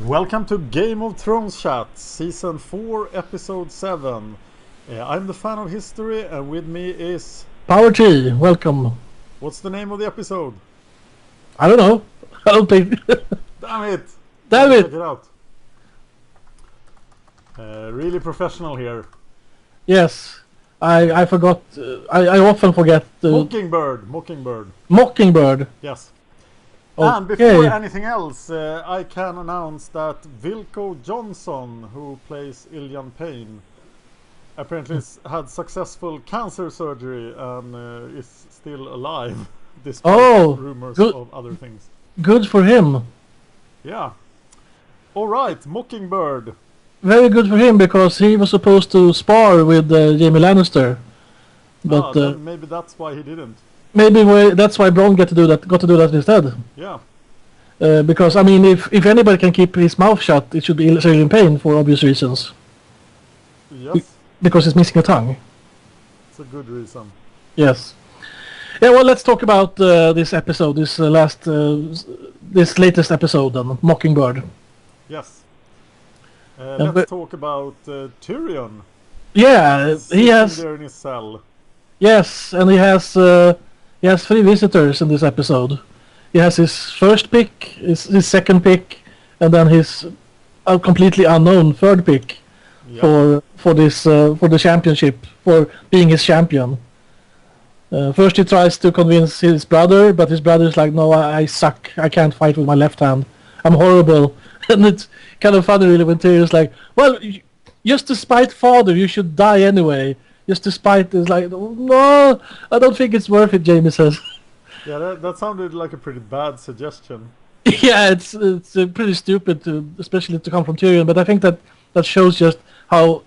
Welcome to Game of Thrones Chat, Season 4, Episode 7. I'm the fan of history, and with me is... Power T, welcome. What's the name of the episode? I don't know. I don't think... Damn it! Damn it! Check it out. Really professional here. Yes. I forgot. I often forget... Mockingbird. Mockingbird. Yes. Okay. And before anything else, I can announce that Vilko Johnson, who plays Ilyan Payne, apparently had successful cancer surgery and is still alive, despite rumors of other things. Good for him. Yeah. Alright, Mockingbird. Very good for him, because he was supposed to spar with Jaime Lannister. But then maybe that's why he didn't. Maybe that's why Bronn got to do that instead. Yeah. Because I mean, if anybody can keep his mouth shut, it should be Ilyan Payne for obvious reasons. Yes. Because he's missing a tongue. It's a good reason. Yes. Yeah. Well, let's talk about this episode. This latest episode on Mockingbird. Yes. Let's talk about Tyrion. Yeah, he has. There in his cell. Yes, and he has 3 visitors in this episode. He has his first pick, his second pick, and then his completely unknown third pick for the championship, for being his champion. First he tries to convince his brother, but his brother is like, "No, I suck. I can't fight with my left hand. I'm horrible." And it's kind of funny, really, when Tyrion's like, "Well, just to spite father, you should die anyway." Just to spite is like, "No, I don't think it's worth it," Jaime says. Yeah, that sounded like a pretty bad suggestion. Yeah, it's pretty stupid, especially to come from Tyrion. But I think that shows just how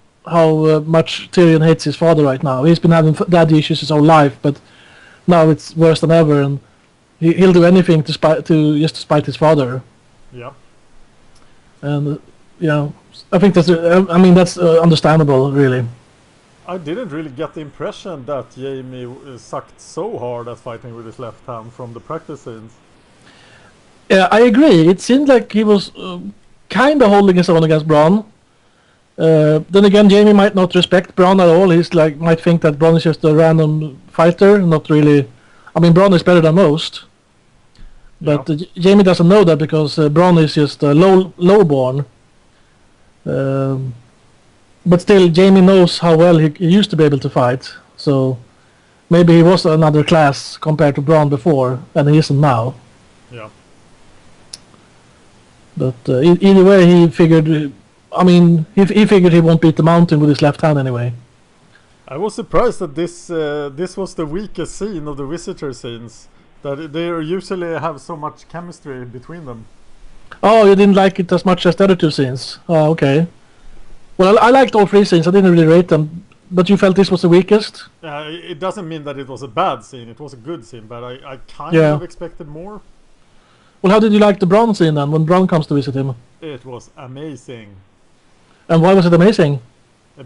much Tyrion hates his father right now. He's been having daddy issues his whole life, but now it's worse than ever, and he'll do anything to spite his father. Yeah. And I think that's understandable, really. I didn't really get the impression that Jaime sucked so hard at fighting with his left hand from the practice scenes. Yeah, I agree. It seemed like he was kind of holding his own against Bronn. Then again, Jaime might not respect Bronn at all. He's like, might think that Bronn is just a random fighter, not really. I mean, Bronn is better than most. But Jaime doesn't know that, because Bronn is just lowborn. But still, Jaime knows how well he used to be able to fight. So maybe he was another class compared to Bronn before, and he isn't now. Yeah. But either way, he figured. I mean, he figured he won't beat the Mountain with his left hand anyway. I was surprised that this was the weakest scene of the visitor scenes. That they usually have so much chemistry between them. Oh, you didn't like it as much as the other 2 scenes? Oh, okay. Well, I liked all 3 scenes. I didn't really rate them. But you felt this was the weakest? It doesn't mean that it was a bad scene. It was a good scene, but I kind of expected more. Well, how did you like the Bronn scene then, when Bronn comes to visit him? It was amazing. And why was it amazing?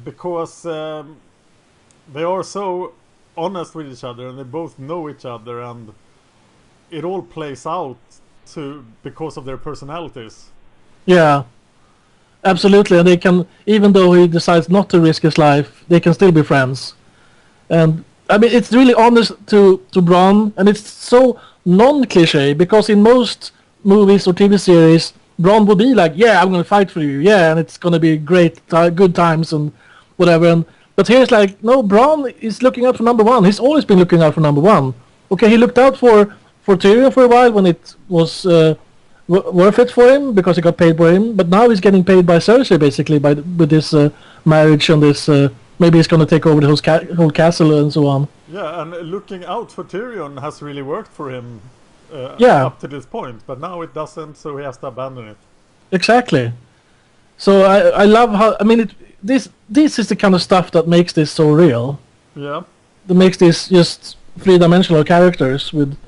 Because they are so honest with each other, and they both know each other, and it all plays out because of their personalities. Yeah. Absolutely, and they can, even though he decides not to risk his life, they can still be friends. And I mean, it's really honest to Bronn, and it's so non-cliche, because in most movies or TV series, Bronn would be like, "Yeah, I'm going to fight for you, yeah, and it's going to be great, good times and whatever." But here's like, no, Bronn is looking out for number one. He's always been looking out for number one. Okay, he looked out for Tyrion for a while when it was worth it for him, because he got paid for him, but now he's getting paid by Cersei, basically, with this marriage and this maybe he's going to take over the whole castle and so on. Yeah, and looking out for Tyrion has really worked for him up to this point, but now it doesn't, so he has to abandon it. Exactly. So I love how, I mean, this is the kind of stuff that makes this so real. Yeah. That makes this just 3-dimensional characters with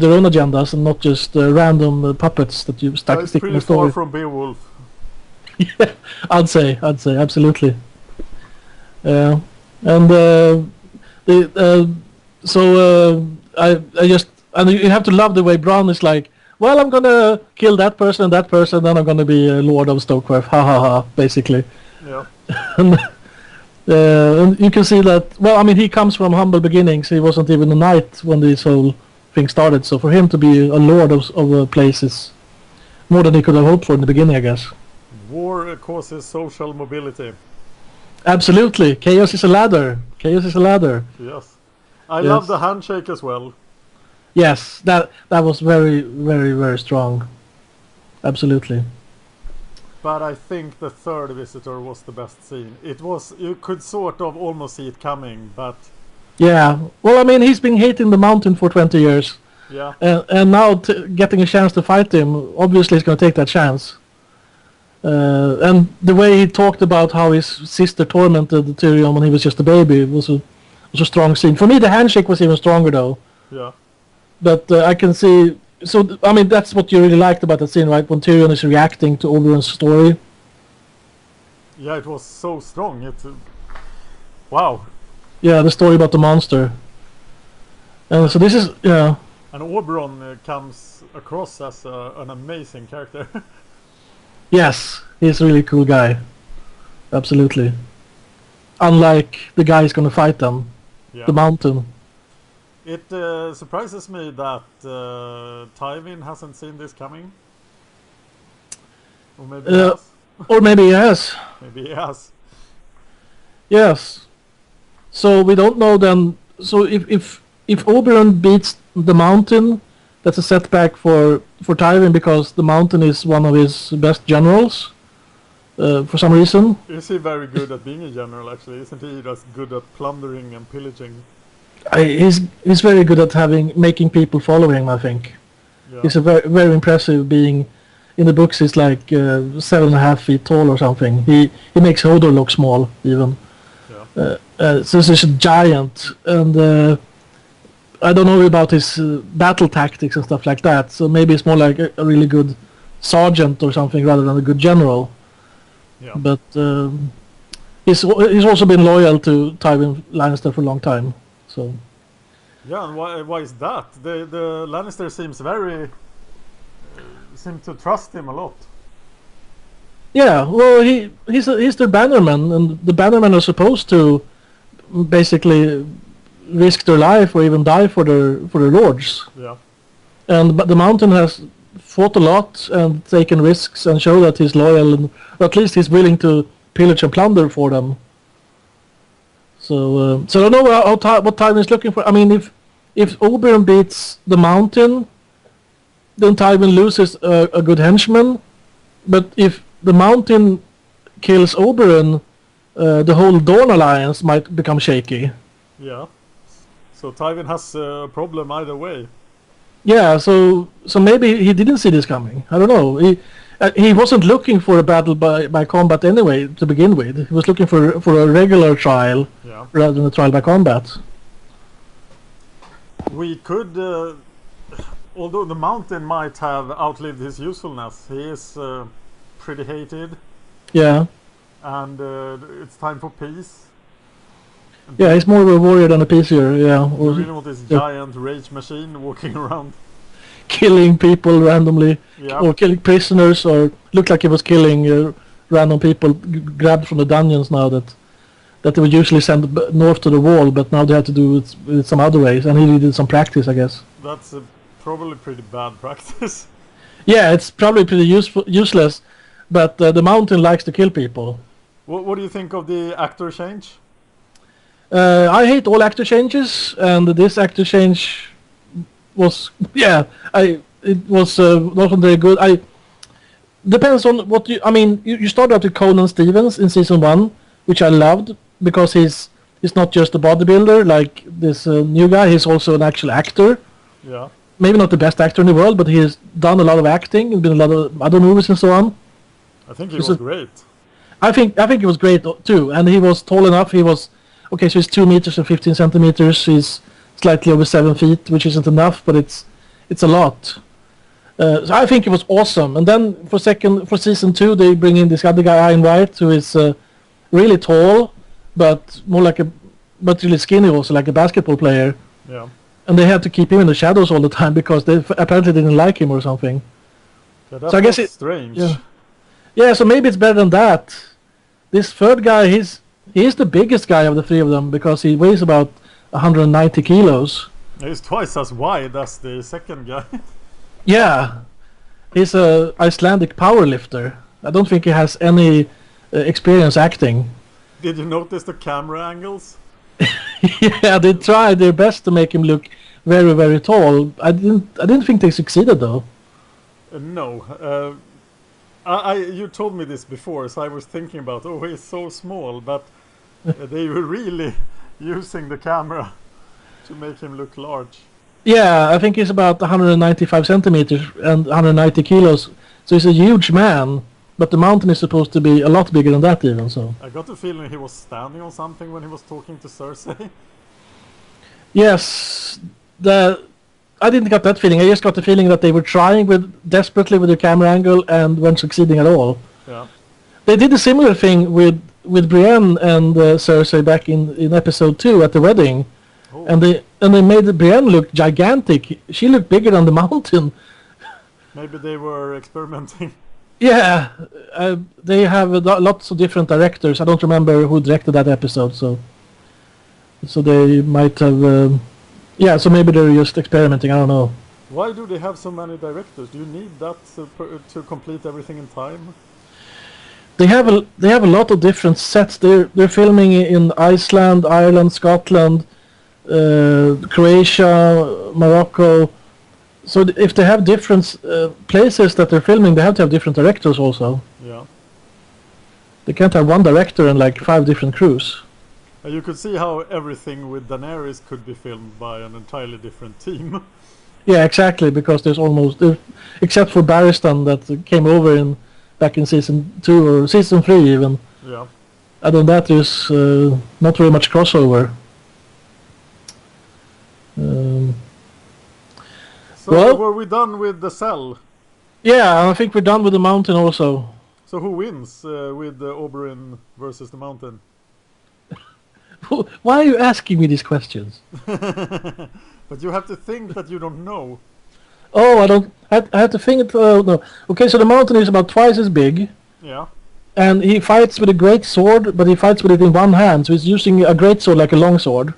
their own agendas, and not just random puppets that you stick in the story. It's pretty far from Beowulf. Yeah, I'd say, absolutely. And I just, and you have to love the way Bronn is like, well, I'm gonna kill that person and that person, then I'm gonna be a Lord of Stokeworth. Ha ha ha, basically. Yeah. And you can see that, well, I mean, he comes from humble beginnings. He wasn't even a knight when this whole thing started. So for him to be a lord of a place is more than he could have hoped for in the beginning, I guess. War causes social mobility. Absolutely. Chaos is a ladder. Chaos is a ladder. Yes. I love the handshake as well. Yes, that was very, very, very strong. Absolutely. But I think the third visitor was the best scene. It was, you could sort of almost see it coming, but... Yeah, well, I mean, he's been hating the mountain for 20 years. Yeah. And now getting a chance to fight him, obviously he's going to take that chance. And the way he talked about how his sister tormented Tyrion when he was just a baby was a strong scene. For me, the handshake was even stronger, though. Yeah. But I can see... So, I mean, that's what you really liked about that scene, right? When Tyrion is reacting to Oberyn's story. Yeah, it was so strong. It... wow. Yeah, the story about the monster. And so this is... yeah. And Oberyn comes across as an amazing character. Yes, he's a really cool guy. Absolutely. Unlike the guy who's going to fight them. Yeah. The mountain. It surprises me that Tywin hasn't seen this coming. Or maybe he has. Or maybe he has. Maybe he has. Yes. So we don't know then. So if Oberyn beats the mountain, that's a setback for Tywin because the mountain is one of his best generals. For some reason. Is he very good at being a general? Actually, isn't he just good at plundering and pillaging? He's very good at making people follow him, I think. Yeah. He's a very, very impressive being. In the books, he's like 7.5 feet tall or something. He makes Hodor look small, even. Yeah. So he's a giant, and I don't know about his battle tactics and stuff like that. So maybe it's more like a really good sergeant or something rather than a good general. Yeah. But he's also been loyal to Tywin Lannister for a long time. So. Yeah, and why is that? The Lannister seem to trust him a lot. Yeah, well, he's their bannerman, and the bannermen are supposed to basically risk their life or even die for their lords. Yeah. But the mountain has fought a lot and taken risks and show that he's loyal, and or at least he's willing to pillage and plunder for them. So I don't know what Tywin is looking for. I mean, if Oberyn beats the mountain, then Tywin loses a good henchman. But if the mountain kills Oberyn, the whole Dorne alliance might become shaky. Yeah. So Tywin has a problem either way. Yeah, so maybe he didn't see this coming. I don't know. He wasn't looking for a battle by combat anyway to begin with. He was looking for a regular trial rather than a trial by combat. We could, although the mountain might have outlived his usefulness, he is pretty hated. Yeah. And it's time for peace. Yeah, he's more of a warrior than a peaceer, yeah. You really want this giant rage machine walking around? Killing people randomly, yeah. Or killing prisoners, or looked like he was killing random people grabbed from the dungeons now that they would usually send north to the wall, but now they have to do it with some other ways, and he needed some practice, I guess. That's probably pretty bad practice. Yeah, it's probably pretty useless, but the mountain likes to kill people. What do you think of the actor change? I hate all actor changes, and this actor change was it was not very good. Depends on what you. I mean, you started out with Conan Stevens in season 1, which I loved because he's not just a bodybuilder like this new guy. He's also an actual actor. Yeah. Maybe not the best actor in the world, but he has done a lot of acting and been in a lot of other movies and so on. I think he was great. I think he was great too, and he was tall enough. He was. Okay, so he's 2 meters and 15 centimeters. He's slightly over 7 feet, which isn't enough, but it's a lot. So I think it was awesome. And then for season 2, they bring in this other guy, Ian Wright, who is really tall, but really skinny, also like a basketball player. Yeah. and they had to keep him in the shadows all the time because they apparently didn't like him or something. Yeah, that So I guess was it strange. Yeah, so maybe it's better than that. This third guy, he's the biggest guy of the three of them because he weighs about 190 kilos. He's twice as wide as the second guy. Yeah, he's a Icelandic powerlifter. I don't think he has any experience acting. Did you notice the camera angles? Yeah, they tried their best to make him look very, very tall. I didn't think they succeeded though. No. You told me this before, so I was thinking about, oh, he's so small, but they were really using the camera to make him look large. Yeah, I think he's about 195 centimeters and 190 kilos. So he's a huge man, but the mountain is supposed to be a lot bigger than that even, so. I got the feeling he was standing on something when he was talking to Cersei. Yes, I didn't get that feeling. I just got the feeling that they were trying desperately with the camera angle and weren't succeeding at all. Yeah. They did a similar thing with Brienne and Cersei back in episode 2 at the wedding. Oh. And they made Brienne look gigantic. She looked bigger than the mountain. Maybe they were experimenting. Yeah, they have lots of different directors. I don't remember who directed that episode, so they might have. Yeah, so maybe they're just experimenting. I don't know. Why do they have so many directors? Do you need that to complete everything in time? They have a lot of different sets. They're filming in Iceland, Ireland, Scotland, Croatia, Morocco. So if they have different places that they're filming, they have to have different directors also. Yeah. They can't have one director and like 5 different crews. You could see how everything with Daenerys could be filmed by an entirely different team. Yeah, exactly, because there's except for Barristan that came over back in season 2 or season 3 even. Yeah. Other than that, there's not very much crossover. So were we done with the cell? Yeah, I think we're done with the mountain also. So who wins with Oberyn versus the mountain? Why are you asking me these questions? But you have to think that you don't know. Oh, I have to think it. No. Okay, so the mountain is about twice as big. Yeah. And he fights with a great sword, but he fights with it in one hand. So he's using a great sword like a long sword.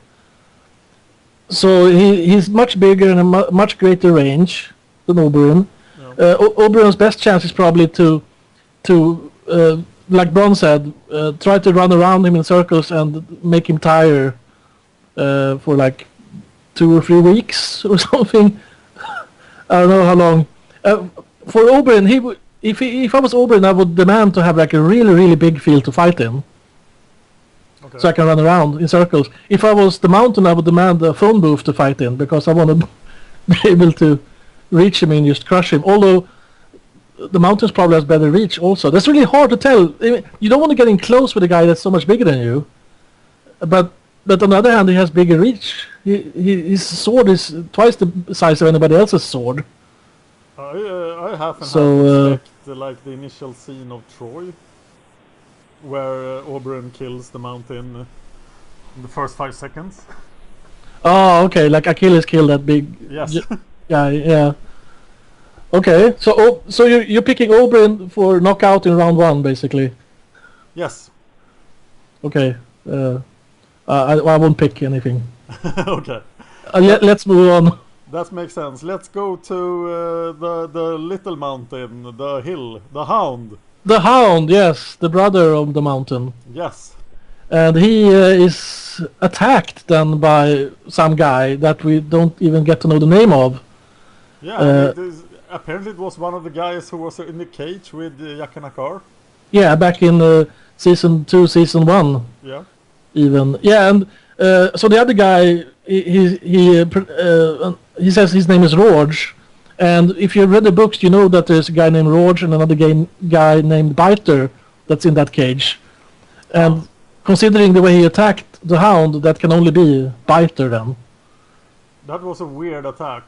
So he's much bigger and a much greater range than Oberyn. Yeah. Oberyn's best chance is probably to like Bronn said, try to run around him in circles and make him tire for like 2 or 3 weeks or something. I don't know how long. For Oberyn, if I was Oberyn, I would demand to have like a really, really big field to fight in. Okay. So I can run around in circles. If I was the mountain, I would demand a phone booth to fight in because I want to be able to reach him and just crush him. Although the mountains probably has better reach also. That's really hard to tell. You don't want to get in close with a guy that's so much bigger than you. But on the other hand, he has bigger reach. His sword is twice the size of anybody else's sword. I half expect like the initial scene of Troy, where Oberyn kills the mountain in the first 5 seconds. Oh, okay. Like Achilles killed that big. Yes. Yeah. Okay, so you're picking Oberyn for knockout in round 1, basically. Yes. Okay. I won't pick anything. Okay. Let's move on. That makes sense. Let's go to the little mountain, the hill, the Hound. The Hound, yes, the brother of the mountain. Yes. And he is attacked then by some guy that we don't even get to know the name of. Yeah, apparently it was one of the guys who was in the cage with Yakanakar. Yeah, back in season 2, season 1. Yeah. Even. Yeah, and so the other guy, he says his name is Rorge. And if you've read the books, you know that there's a guy named Rorge and another guy named Biter that's in that cage. And considering the way he attacked the Hound, that can only be Biter then. That was a weird attack.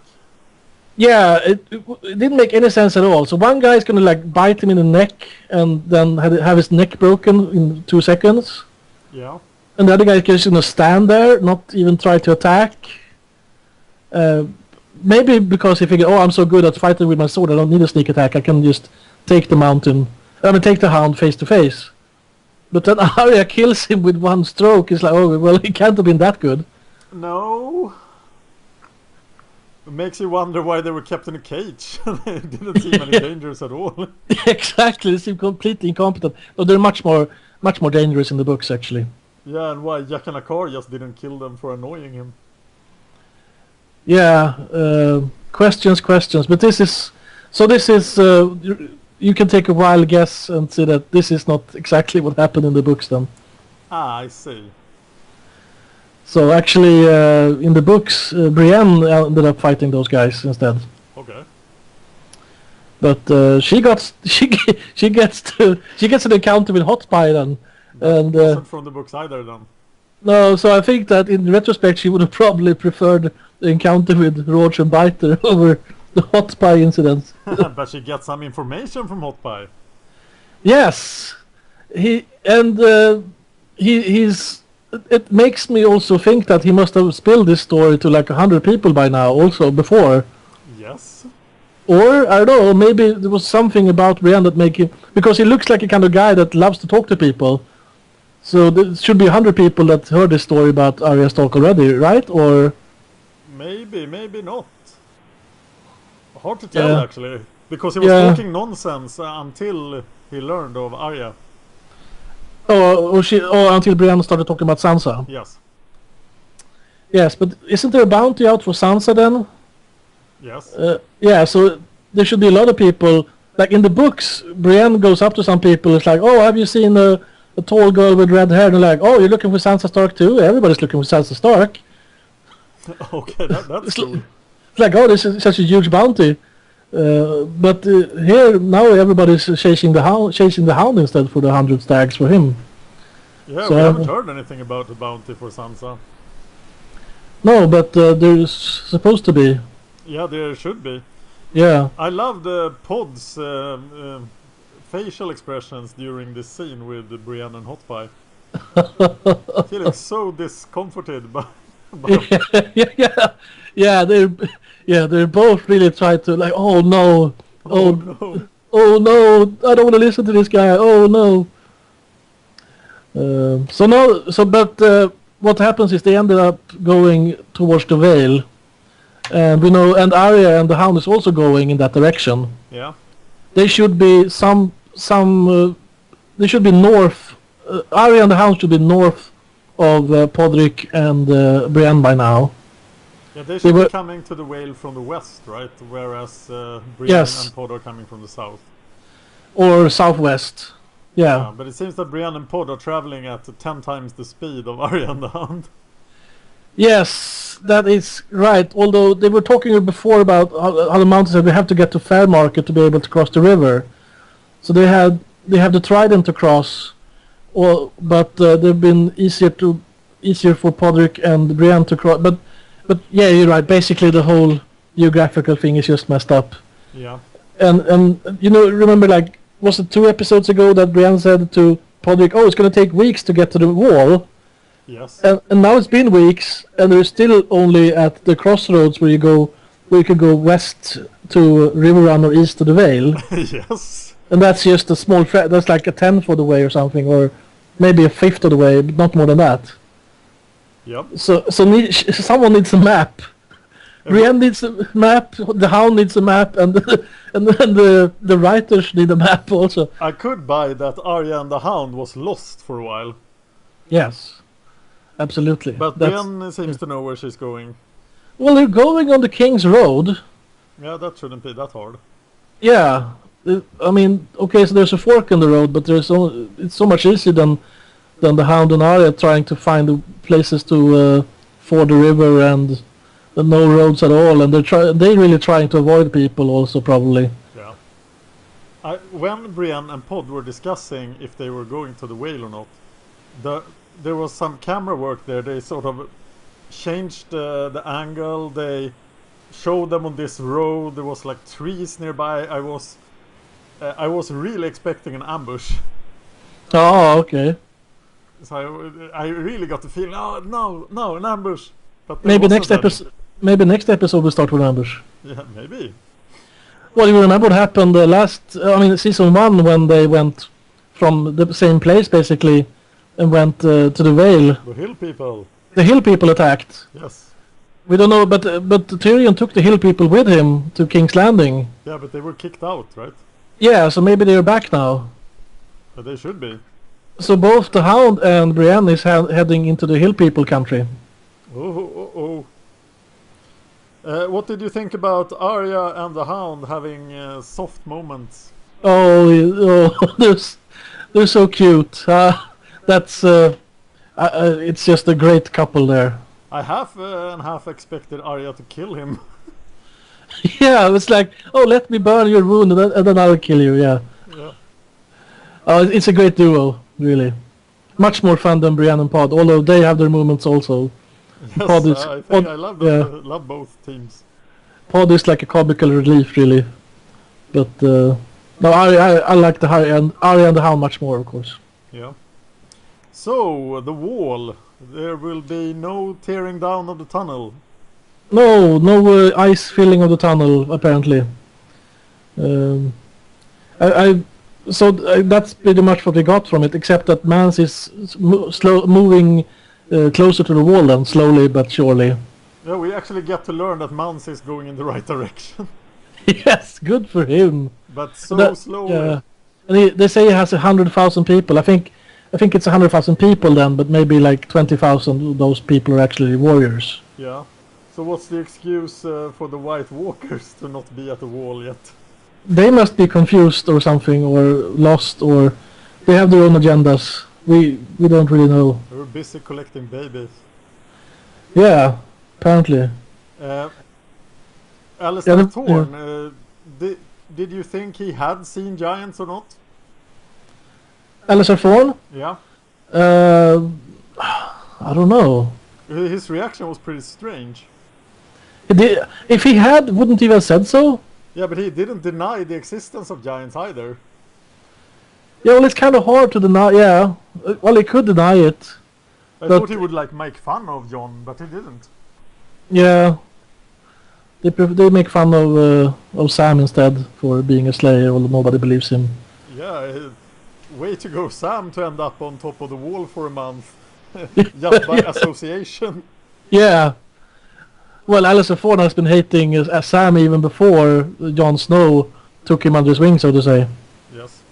Yeah, it didn't make any sense at all. So one guy is going to like bite him in the neck and then have his neck broken in 2 seconds. Yeah. And the other guy is just going to stand there, not even try to attack. Maybe because he figured, oh, I'm so good at fighting with my sword, I don't need a sneak attack. I can just take the take the hound face to face. But then Arya kills him with one stroke. It's like, oh, well, he can't have been that good. No. It makes you wonder why they were kept in a cage. They didn't seem any dangers at all. Exactly, they seem completely incompetent. No, they're much more dangerous in the books, actually. Yeah, and why Jack and Akar just didn't kill them for annoying him. Yeah, questions. But this is... So this is... you can take a wild guess and see that this is not exactly what happened in the books then. Ah, I see. So actually, in the books, Brienne ended up fighting those guys instead. Okay. But she gets an encounter with Hot Pie then. That wasn't from the books either then. No, so I think that in retrospect she would have probably preferred the encounter with Roach and Biter over the Hot Pie incident. But she gets some information from Hot Pie. Yes, he's. It makes me also think that he must have spilled this story to like 100 people by now, also before. Yes. Or I don't know, maybe there was something about Brienne that make him, because he looks like a kind of guy that loves to talk to people. So there should be 100 people that heard this story about Arya Stark already, right? Or maybe not. Hard to tell actually, because he was talking nonsense until he learned of Arya. Until Brienne started talking about Sansa. Yes. Yes, but isn't there a bounty out for Sansa then? Yes. Yeah, so there should be a lot of people. Like in the books, Brienne goes up to some people. It's like, oh, have you seen a tall girl with red hair? And they're like, oh, you're looking for Sansa Stark too? Everybody's looking for Sansa Stark. Okay, that's cool. It's like, oh, this is such a huge bounty. But here now everybody's chasing the hound instead for the 100 stags for him. Yeah, so we haven't heard anything about the bounty for Sansa. No, but there's supposed to be. Yeah, there should be. Yeah. I love the Pod's facial expressions during this scene with Brienne and Hot Pie. Feeling so discomforted by they're both really trying to like, oh no, no. Oh no, I don't want to listen to this guy. Oh no. But what happens is they ended up going towards the Vale, and and Arya and the Hound is also going in that direction. Yeah. They should be they should be north. Arya and the Hound should be north of Podrick and Brienne by now. Yeah, they should be coming to the Vale from the west, right? Whereas Brienne and Pod are coming from the south. Or southwest. Yeah. But it seems that Brienne and Pod are traveling at 10 times the speed of Arya and the Hound. Yes, that is right. Although they were talking before about how the mountains said we have to get to Fairmarket to be able to cross the river. So they have the Trident to cross, but they've been easier for Podrick and Brienne to cross. But yeah, you're right. Basically, the whole geographical thing is just messed up. Yeah. And remember, like, was it 2 episodes ago that Brienne said to Podrick, "Oh, it's going to take weeks to get to the wall." Yes. And now it's been weeks, and they're still only at the crossroads where you can go west to River Run or east to the Vale. Yes. And that's just a small that's like a 10th of the way or something, or maybe a 5th of the way, but not more than that. Yep. So someone needs a map. Brienne needs a map, the Hound needs a map, and the writers need a map also. I could buy that Arya and the Hound was lost for a while. Yes, absolutely. But Brienne seems to know where she's going. Well, they're going on the King's Road. Yeah, that shouldn't be that hard. Yeah, I mean, okay, so there's a fork in the road, but it's so much easier than the Hound and Arya trying to find the places to ford the river and no roads at all, and they're really trying to avoid people also probably. Yeah. When Brienne and Pod were discussing if they were going to the Vale or not, there was some camera work there. They sort of changed the angle. They showed them on this road. There was like trees nearby. I was really expecting an ambush. Oh, okay. So I really got the feeling, oh no, an ambush. But maybe next episode. maybe next episode we start with numbers. Yeah, maybe. Well, you remember what happened season 1 when they went from the same place basically and went to the Vale. The hill people. The hill people attacked. Yes. We don't know, but Tyrion took the hill people with him to King's Landing. Yeah, but they were kicked out, right? Yeah, so maybe they're back now. But they should be. So both the Hound and Brienne is heading into the hill people country. Oh. What did you think about Arya and the Hound having soft moments? Oh, they're so cute. It's just a great couple there. I half expected Arya to kill him. Yeah, it's like, oh, let me burn your wound and then I'll kill you. Yeah. It's a great duo, really. Much more fun than Brienne and Pod, although they have their moments also. Yes, I love love both teams. Pod is like a comical relief, really. But no, I like the Arya and the Hound much more, of course. Yeah. So the wall, there will be no tearing down of the tunnel. No ice filling of the tunnel apparently. That's pretty much what we got from it, except that Mance is moving closer to the wall then, slowly but surely. Yeah, we actually get to learn that Mance is going in the right direction. Yes, good for him. But slowly. Yeah. And they say he has 100,000 people. I think it's 100,000 people then, but maybe like 20,000 of those people are actually warriors. Yeah. So what's the excuse for the White Walkers to not be at the wall yet? They must be confused or something, or lost, or they have their own agendas. We don't really know. They were busy collecting babies. Yeah, apparently. Alistair Thorne, did you think he had seen giants or not? Alistair Thorne? Yeah. I don't know. His reaction was pretty strange. If he had, wouldn't he have said so? Yeah, but he didn't deny the existence of giants either. Yeah, well, it's kind of hard to deny. Yeah, well, he could deny it. I thought he would like make fun of Jon, but he didn't. Yeah, they make fun of Sam instead for being a slayer, although nobody believes him. Yeah, way to go, Sam, to end up on top of the wall for a month, just by association. Yeah. Well, Alistair Thorne has been hating Sam even before Jon Snow took him under his wing, so to say. Yes.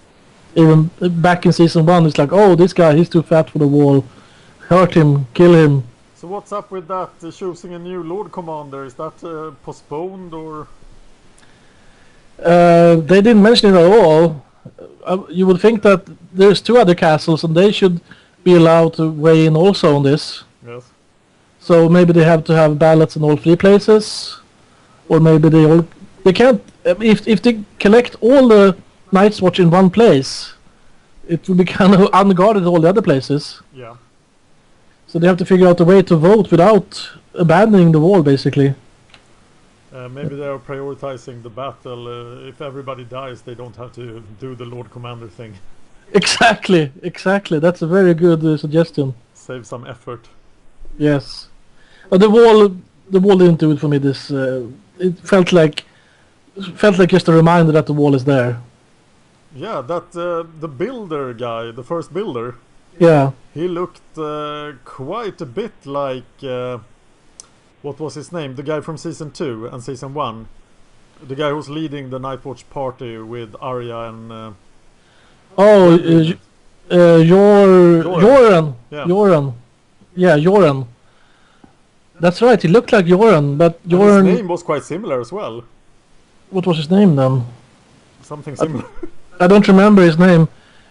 Even back in season 1, it's like, oh, this guy, he's too fat for the wall. Hurt him, kill him. So what's up with that, choosing a new Lord Commander? Is that postponed, or...? They didn't mention it at all. You would think that there's 2 other castles, and they should be allowed to weigh in also on this. Yes. So maybe they have to have ballots in all 3 places, or maybe they can't. If they collect all the Night's Watch in one place, it will be kind of unguarded all the other places. Yeah. So they have to figure out a way to vote without abandoning the wall, basically. Maybe they are prioritizing the battle. If everybody dies, they don't have to do the Lord Commander thing. Exactly. That's a very good suggestion. Save some effort. Yes. The wall didn't do it for me. It felt like just a reminder that the wall is there. Yeah, that the builder guy, the first builder. Yeah. He looked quite a bit like what was his name? The guy from season 2 and season 1. The guy who's leading the Nightwatch party with Arya and. Joran. Yeah. Joran. Yeah, Joran. That's right. He looked like Joran, but Joran. His name was quite similar as well. What was his name then? Something similar. I don't remember his name,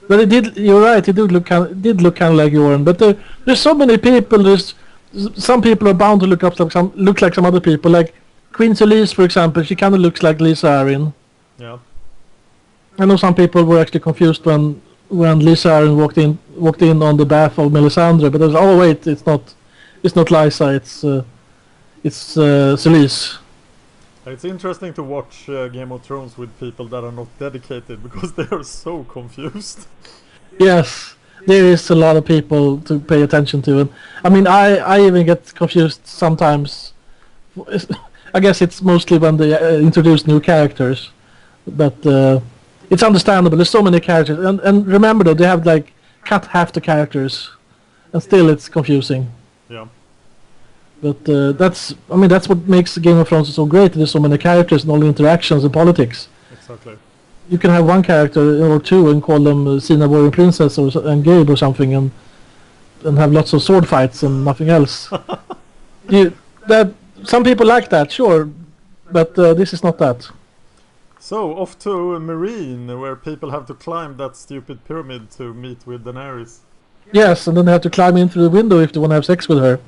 but it did. You're right. He did look kind of like Joran. But there's so many people. There's some people are bound to look like some other people. Like Queen Selyse, for example. She kind of looks like Lisa Arryn. Yeah. I know some people were actually confused when Lisa Arryn walked in on the bath of Melisandre, but there's wait, it's not Lysa, it's Selyse. It's interesting to watch Game of Thrones with people that are not dedicated because they are so confused. Yes, there is a lot of people to pay attention to, and I mean I even get confused sometimes I guess it's mostly when they introduce new characters, but it's understandable. There's so many characters, and remember though, they have like cut half the characters, and still it's confusing. Yeah. But that's what makes Game of Thrones so great. There's so many characters and all the interactions and politics. Exactly. You can have one character or two and call them Sina Warrior Princess and Gabe or something, and have lots of sword fights and nothing else. Some people like that, sure, but this is not that. So off to Marine, where people have to climb that stupid pyramid to meet with Daenerys. Yes, and then they have to climb in through the window if they want to have sex with her.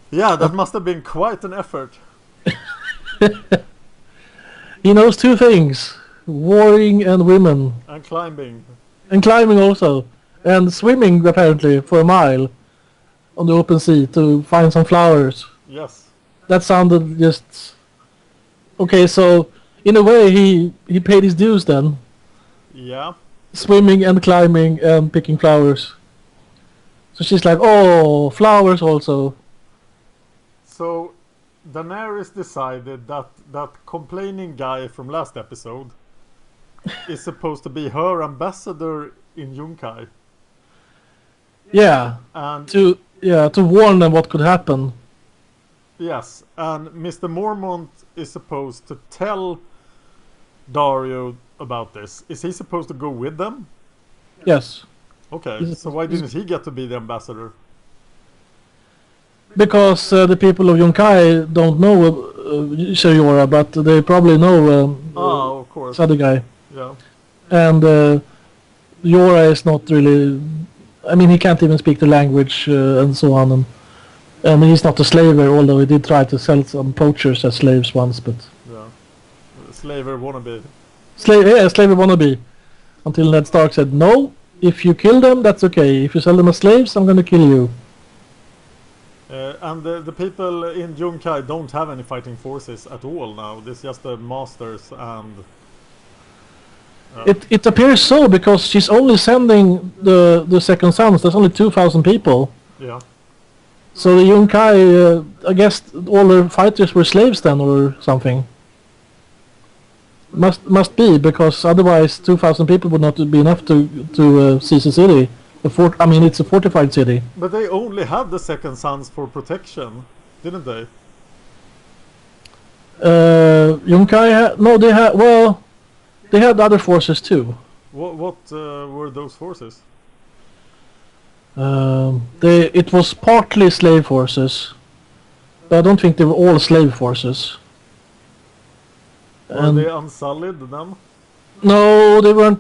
Yeah, that must have been quite an effort. He knows two things: warring and women. And climbing. And climbing also. And swimming, apparently, for a mile on the open sea to find some flowers. Yes. That sounded just... Okay, so in a way he paid his dues then. Yeah. Swimming and climbing and picking flowers. So she's like, oh, flowers also. So Daenerys decided that that complaining guy from last episode is supposed to be her ambassador in Yunkai. Yeah. And to warn them what could happen. yes, and Mr. Mormont is supposed to tell Dario about this. Is he supposed to go with them? Yes. Okay, so why didn't he get to be the ambassador? Because the people of Yunkai don't know Sayora, but they probably know Of course. this other guy. Yeah. And Yora is not really... I mean, he can't even speak the language and so on. And he's not a slaver, although he did try to sell some poachers as slaves once, but... Yeah. Slaver wannabe. Slaver wannabe. Until Ned Stark said, no, if you kill them, that's okay. If you sell them as slaves, I'm gonna kill you. And the people in Yunkai don't have any fighting forces at all now. There's just the masters and... It appears so, because she's only sending the second sons. There's only 2,000 people. Yeah. So the Yunkai, I guess all the fighters were slaves then, or something. Must be, because otherwise 2,000 people would not be enough to seize the city. It's a fortified city. But they only had the second sons for protection, didn't they? Yunkai they had other forces too. What were those forces? It was partly slave forces, but I don't think they were all slave forces. Were they unsullied then? No, they weren't.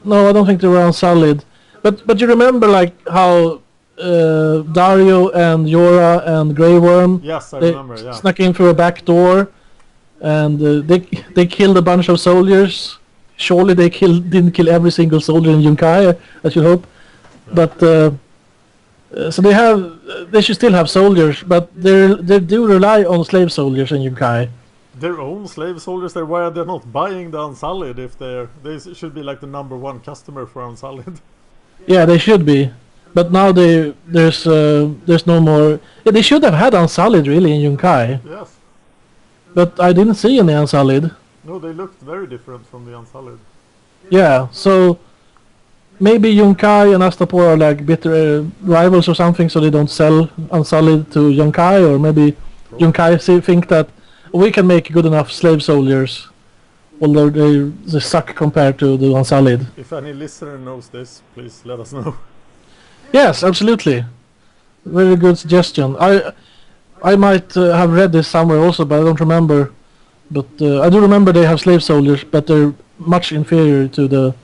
No, I don't think they were unsullied. But you remember like how Dario and Yora and Grey Worm, yes, I remember. Yeah. snuck in through a back door, and they killed a bunch of soldiers. Surely they didn't kill every single soldier in Yunkai, I should hope. Yeah. But so they should still have soldiers, but they do rely on slave soldiers in Yunkai. Their own slave soldiers there. Why are they not buying the Unsullied if they should be like the #1 customer for Unsullied? Yeah, they should be, but now there's no more. Yeah, they should have had Unsullied really in Yunkai. Yes. But I didn't see any Unsullied. No, they looked very different from the Unsullied. Yeah, so maybe Yunkai and Astapor are like bitter rivals or something, so they don't sell Unsullied to Yunkai, or maybe Yunkai think that we can make good enough slave soldiers, although they suck compared to the Unsullied. If any listener knows this, please let us know. Yes, absolutely. Very good suggestion. I might have read this somewhere also, but I don't remember. But I do remember they have slave soldiers, but they're much inferior to the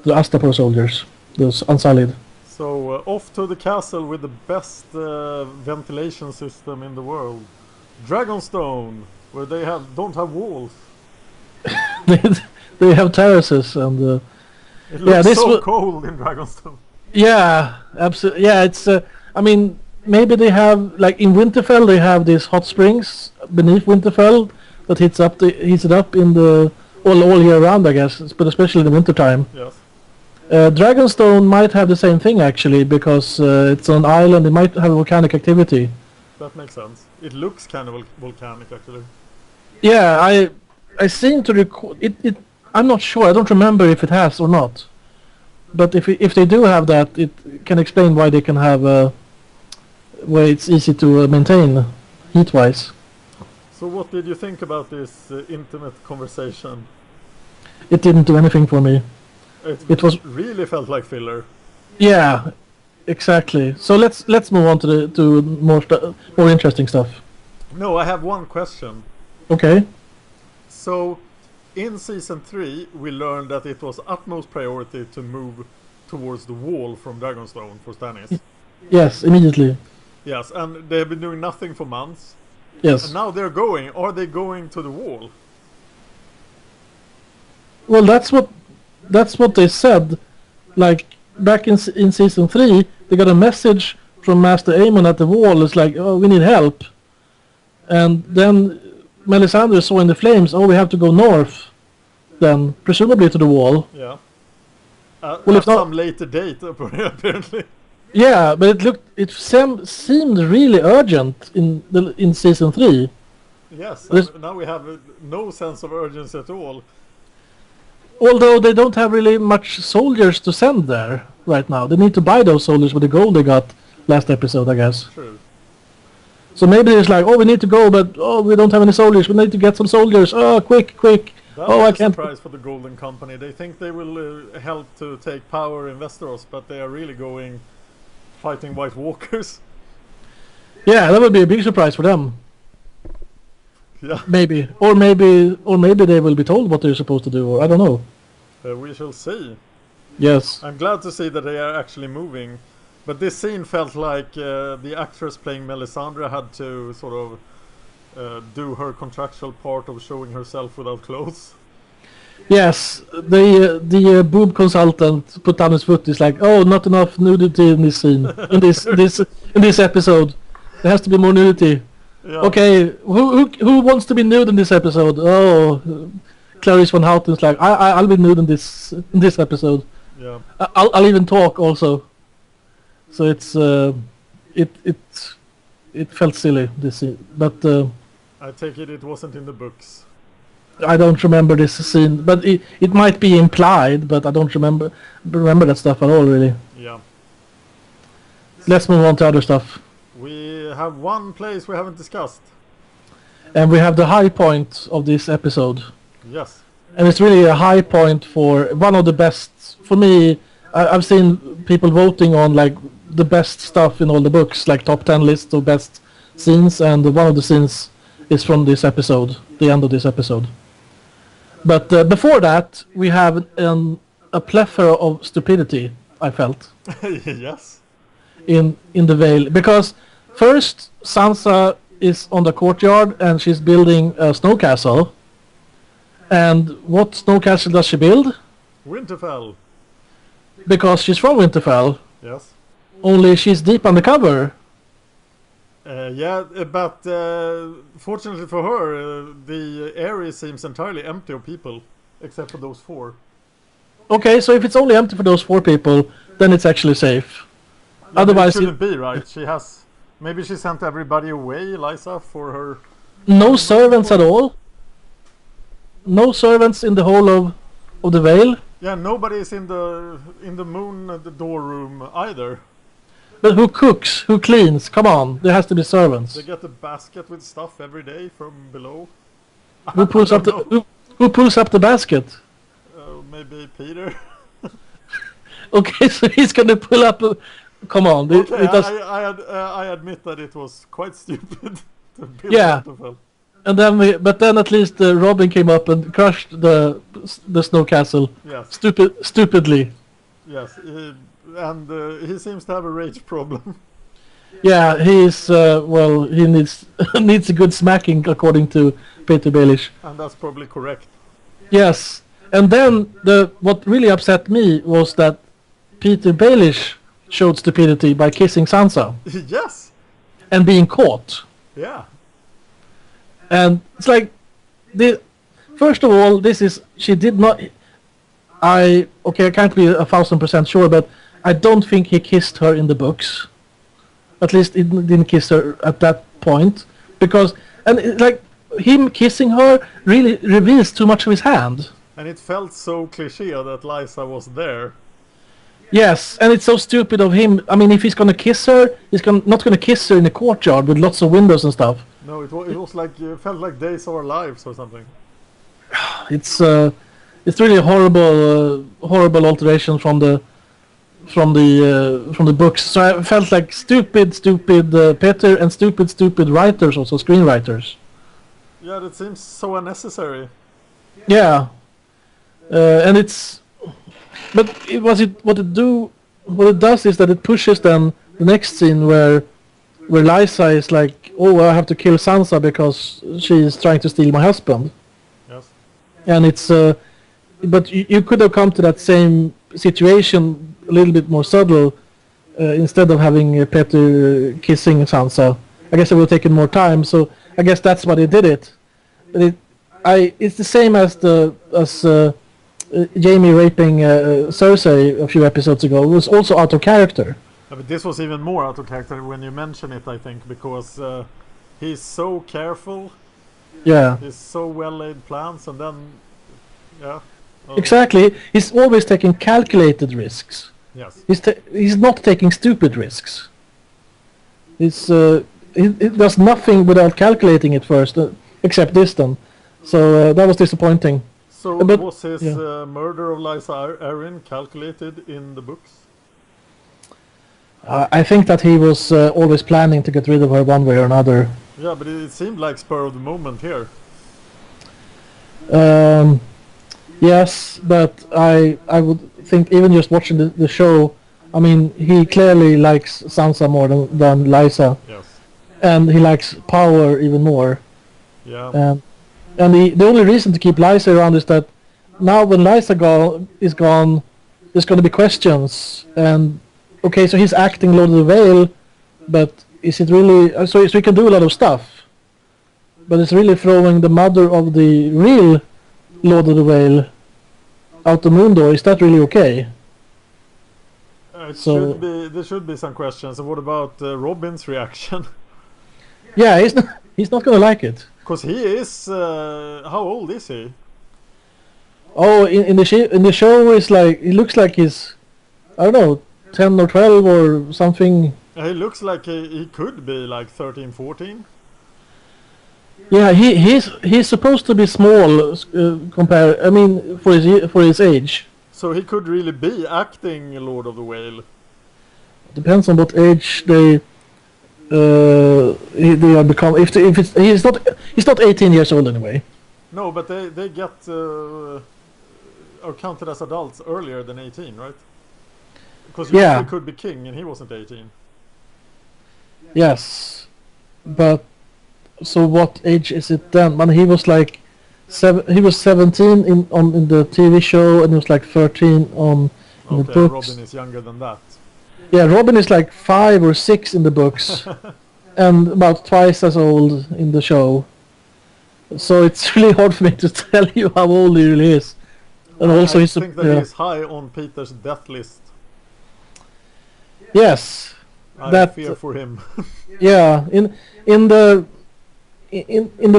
Astapor soldiers, those Unsullied. So off to the castle with the best ventilation system in the world, Dragonstone, where they don't have walls. they have terraces, and it looks so cold in Dragonstone. Yeah, absolutely. Yeah, it's. I mean, maybe they have, like in Winterfell, they have these hot springs beneath Winterfell that heats it up in the all year round, I guess, but especially in the winter time. Yes. Dragonstone might have the same thing actually, because it's on an island. It might have volcanic activity. that makes sense. It looks kind of volcanic, actually. Yeah, I seem to recall it. I'm not sure. I don't remember if it has or not. But if they do have that, it can explain why they can have where it's easy to maintain heat-wise. So what did you think about this intimate conversation? It didn't do anything for me. It was really felt like filler. Yeah, exactly. So let's move on to more interesting stuff. No, I have one question. Okay. So, in season 3, we learned that it was utmost priority to move towards the wall from Dragonstone for Stannis. Yes, immediately. Yes, and they have been doing nothing for months. Yes. And now they're going. Are they going to the wall? Well, that's what they said. Like back in season 3, they got a message from Master Aemon at the wall. It's like, oh, we need help. And then Melisandre saw in the flames, oh, we have to go north. Then presumably to the wall. Yeah. Well, at some later date, apparently. Yeah, but it seemed really urgent in season 3. Yes, and now we have no sense of urgency at all. Although they don't have really much soldiers to send there right now. They need to buy those soldiers with the gold they got last episode, I guess. True. So maybe it's like, oh, we need to go, but oh, we don't have any soldiers. We need to get some soldiers. Oh, quick. I can't. Surprise for the Golden Company. They think they will help to take power in Westeros, but they are really going fighting White Walkers. Yeah, that would be a big surprise for them. Yeah. Maybe they will be told what they're supposed to do, or I don't know. We shall see. Yes. I'm glad to see that they are actually moving, but this scene felt like the actress playing Melisandre had to sort of do her contractual part of showing herself without clothes. Yes, the boob consultant put down his foot. Is like, oh, not enough nudity in this scene, in this episode. There has to be more nudity. Yeah. Okay, who wants to be nude in this episode? Oh, Clarice von Houten's like, I'll be nude in this episode. Yeah. I'll even talk also. So it's it felt silly, this scene, but I take it wasn't in the books. I don't remember this scene, but it might be implied, but I don't remember that stuff at all, really. Yeah. Let's move on to other stuff. We have one place we haven't discussed. And we have the high point of this episode. Yes. And it's really a high point for one of the best, for me. I've seen people voting on like the best stuff in all the books, like top 10 lists of best scenes, and one of the scenes is from this episode, the end of this episode. But before that, we have a plethora of stupidity, I felt. Yes. In the Vale, because first Sansa is on the courtyard and she's building a snow castle. And what snow castle does she build? Winterfell. Because she's from Winterfell. Yes. Only she's deep undercover. Yeah, but fortunately for her, the area seems entirely empty of people, except for those 4. Okay, so if it's only empty for those 4 people, then it's actually safe. Yeah, otherwise, it shouldn't be, right? She has. Maybe she sent everybody away, Lysa, for her. No servants at all. No servants in the whole of the Vale. Yeah, nobody's in the moon the door room either. But who cooks? Who cleans? Come on, there has to be servants. They get a basket with stuff every day from below. Who pulls up who pulls up the basket? Maybe Peter. Okay, so he's gonna pull up. Come on, okay, I admit that it was quite stupid to build Winterfell. And then but then at least Robin came up and crushed the snow castle. Yes. Stupidly. Yes, and he seems to have a rage problem. Yeah, he's he needs a good smacking according to Peter Baelish. And that's probably correct. Yes, and then what really upset me was that Peter Baelish showed stupidity by kissing Sansa. Yes. And being caught. Yeah. And it's like, first of all, she did not. I can't be 1,000% sure, but I don't think he kissed her in the books. At least he didn't kiss her at that point because like him kissing her really reveals too much of his hand. And it felt so cliche that Liza was there. Yes, and it's so stupid of him. I mean, if he's gonna kiss her, he's not gonna kiss her in a courtyard with lots of windows and stuff. No, it was like it felt like Days of Our Lives or something. It's really a horrible alteration from the books. So I felt like stupid Peter and stupid writers, also screenwriters. Yeah, that seems so unnecessary. Yeah, and it's. But what it does is that it pushes then the next scene where Liza is like, oh, I have to kill Sansa because she's trying to steal my husband. Yes. And it's but you could have come to that same situation a little bit more subtle instead of having Peter kissing Sansa. I guess it would have taken more time, so I guess that's why they did it. But it's the same as Jaime raping Cersei a few episodes ago. It was also out of character. Yeah, but this was even more out of character when you mention it, I think, because he's so careful. Yeah. He's so well laid plans, and then, yeah. Exactly. He's always taking calculated risks. Yes. He's not taking stupid risks. He does nothing without calculating it first, except this then. So that was disappointing. So was his murder of Liza Arryn calculated in the books? I think that he was always planning to get rid of her one way or another. Yeah, but it seemed like spur of the moment here. Yes, but I would think even just watching the show, I mean, he clearly likes Sansa more than Liza. Yes. And he likes power even more. Yeah. And the only reason to keep Liza around is that now when Liza is gone, there's going to be questions. And okay, so he's acting Lord of the Vale, but is it really? So he can do a lot of stuff, but it's really throwing the mother of the real Lord of the Vale out the moon door. Is that really okay? There should be some questions. And what about Robin's reaction? Yeah, he's not going to like it. Because he is, how old is he? Oh, in the show, it's like he looks like he's, I don't know, 10 or 12 or something. He looks like he could be like 13, 14. Yeah, he's supposed to be small I mean, for his age. So he could really be acting Lord of the Whale. Depends on what age they are become. He's not 18 years old anyway. No, but they get are counted as adults earlier than 18, right? Because you could be king and he wasn't 18. Yes, but so what age is it then? Man, he was like he was 17 in the TV show, and he was like 13 in the books. Robin is younger than that. Yeah, Robin is like 5 or 6 in the books, and about twice as old in the show. So it's really hard for me to tell you how old he really is. And also, I think that he's high on Peter's death list. Yes, I fear for him. Yeah, in the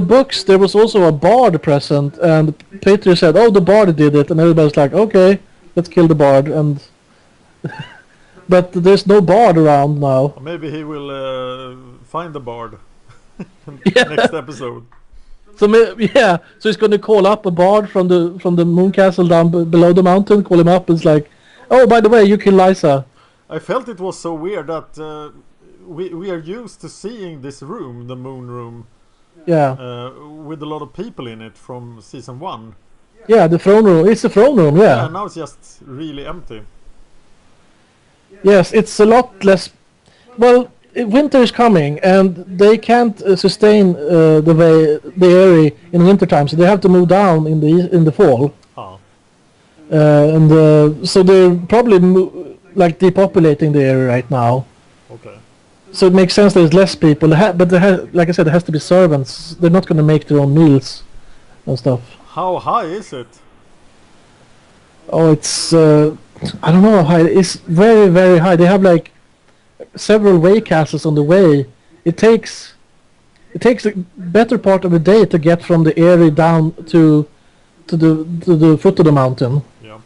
books there was also a bard present, and Peter said, "Oh, the bard did it," and everybody's like, "Okay, let's kill the bard." And but there's no bard around now. Maybe he will find the bard next episode. So so he's going to call up a bard from the moon castle down below the mountain. Call him up and it's like, "Oh, by the way, you killed Liza." I felt it was so weird that we are used to seeing this room, the moon room, with a lot of people in it from season 1. Yeah, the throne room. It's the throne room, yeah. Yeah, now it's just really empty. Yes, it's a lot less. Well, winter is coming, and they can't sustain the area in winter time, so they have to move down in the fall. Ah. So they're probably depopulating the area right now. Okay. So it makes sense there's less people, but like I said, there has to be servants. They're not going to make their own meals and stuff. How high is it? Oh, it's I don't know how high. It's very, very high. They have like several way castles on the way. It takes it takes a better part of a day to get from the area down to the foot of the mountain. Yeah.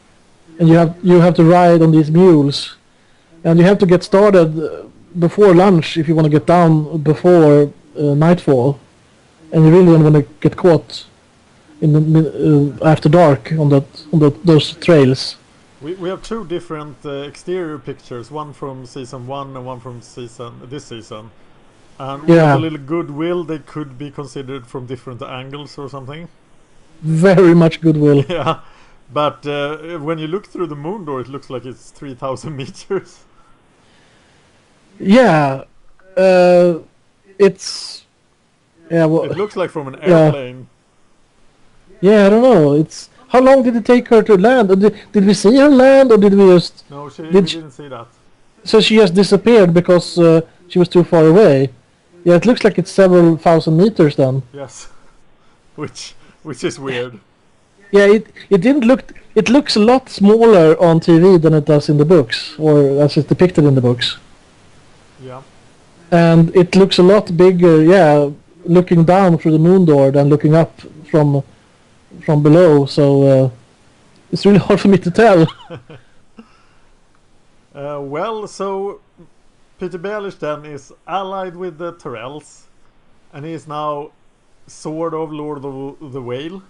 And you have to ride on these mules, and you have to get started before lunch if you want to get down before nightfall, and you really don't want to get caught in the after dark on those trails. We have two different exterior pictures, one from season 1 and one from this season. And with a little goodwill, they could be considered from different angles or something. Very much goodwill. Yeah, but when you look through the moon door, it looks like it's 3,000 meters. Yeah, it's well, it looks like from an airplane. Yeah, I don't know. It's how long did it take her to land? Did we see her land, or did we just? No, we didn't see that. So she just disappeared because she was too far away. Yeah, it looks like it's several thousand meters then. Yes, which is weird. Yeah, it didn't look. It looks a lot smaller on TV than it does in the books, or as it's depicted in the books. Yeah. And it looks a lot bigger. Yeah, looking down through the moon door than looking up from below. So it's really hard for me to tell. Well, so Peter Baelish then is allied with the Tyrells, and he is now sort of Lord of the Whale.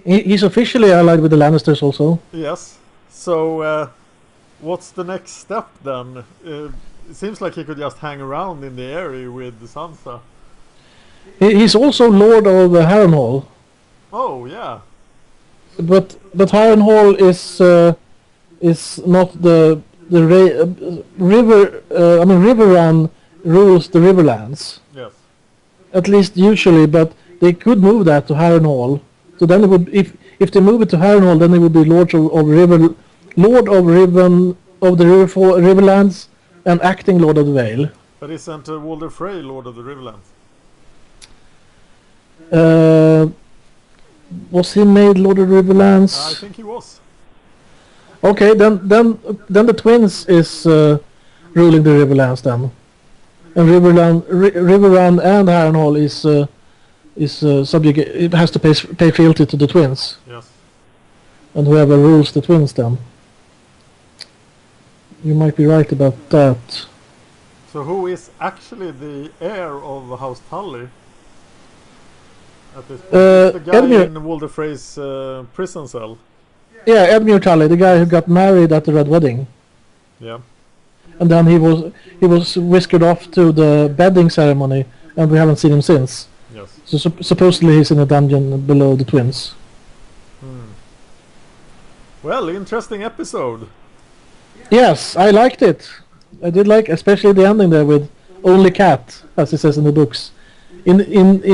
He's officially allied with the Lannisters also. Yes. So what's the next step then? It seems like he could just hang around in the area with Sansa. He's also Lord of Harrenhal. Oh yeah. But Harrenhal is not the river. I mean, Riverrun rules the Riverlands. Yes. At least usually, but they could move that to Harrenhal. So then it would, if they move it to Harrenhal, then it would be Lord of the Riverlands, and acting Lord of the Vale. But isn't Walder Frey Lord of the Riverlands? Was he made Lord of the Riverlands? I think he was. Okay, then the twins is ruling the Riverlands then, and Riverrun and Harrenhal is subject. It has to pay fealty to the twins. Yes. And whoever rules the twins then. You might be right about that. So who is actually the heir of House Tully? At this point? The guy in Walder Frey's prison cell. Yeah, Edmure Tully, the guy who got married at the Red Wedding. Yeah. And then he was whisked off to the bedding ceremony, and we haven't seen him since. Yes. So supposedly he's in a dungeon below the twins. Well, interesting episode. Yes, I liked it. I did like, especially the ending there with only cat, as it says in the books. In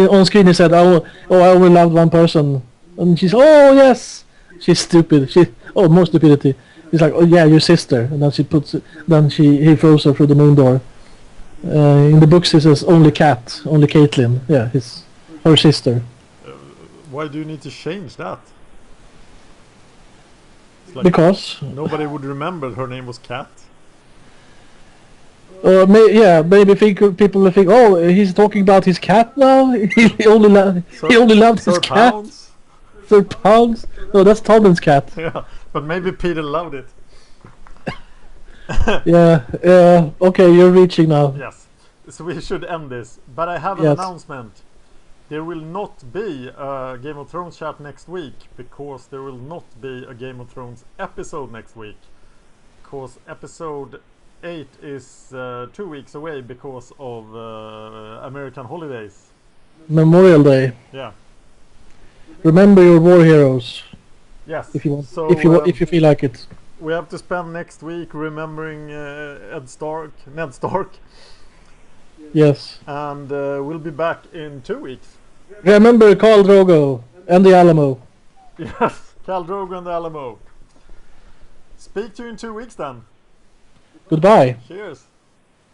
on screen he said, "Oh, I only loved one person," and she's, "Oh yes." She's stupid. More stupidity. He's like, "Oh yeah, your sister," and then he throws her through the moon door. In the books he says, "Only cat, only Caitlin." Yeah, her sister. Why do you need to change that? Like because nobody would remember her name was Cat. Maybe people will think, "Oh, he's talking about his cat now. he only loved his cat." Pounds? Sir Pounds? No, that's Tolman's cat. Yeah, but maybe Peter loved it. Yeah. Okay, you're reaching now. Yes. So we should end this. But I have an announcement. There will not be a Game of Thrones chat next week, because there will not be a Game of Thrones episode next week. Because episode 8 is 2 weeks away because of American holidays. Memorial Day. Yeah. Remember your war heroes. Yes. If you want, so, if you feel like it. We have to spend next week remembering Ned Stark. Yes. And we'll be back in 2 weeks. Remember Khal Drogo and the Alamo. Yes, Khal Drogo and the Alamo. Speak to you in 2 weeks then. Goodbye. Cheers.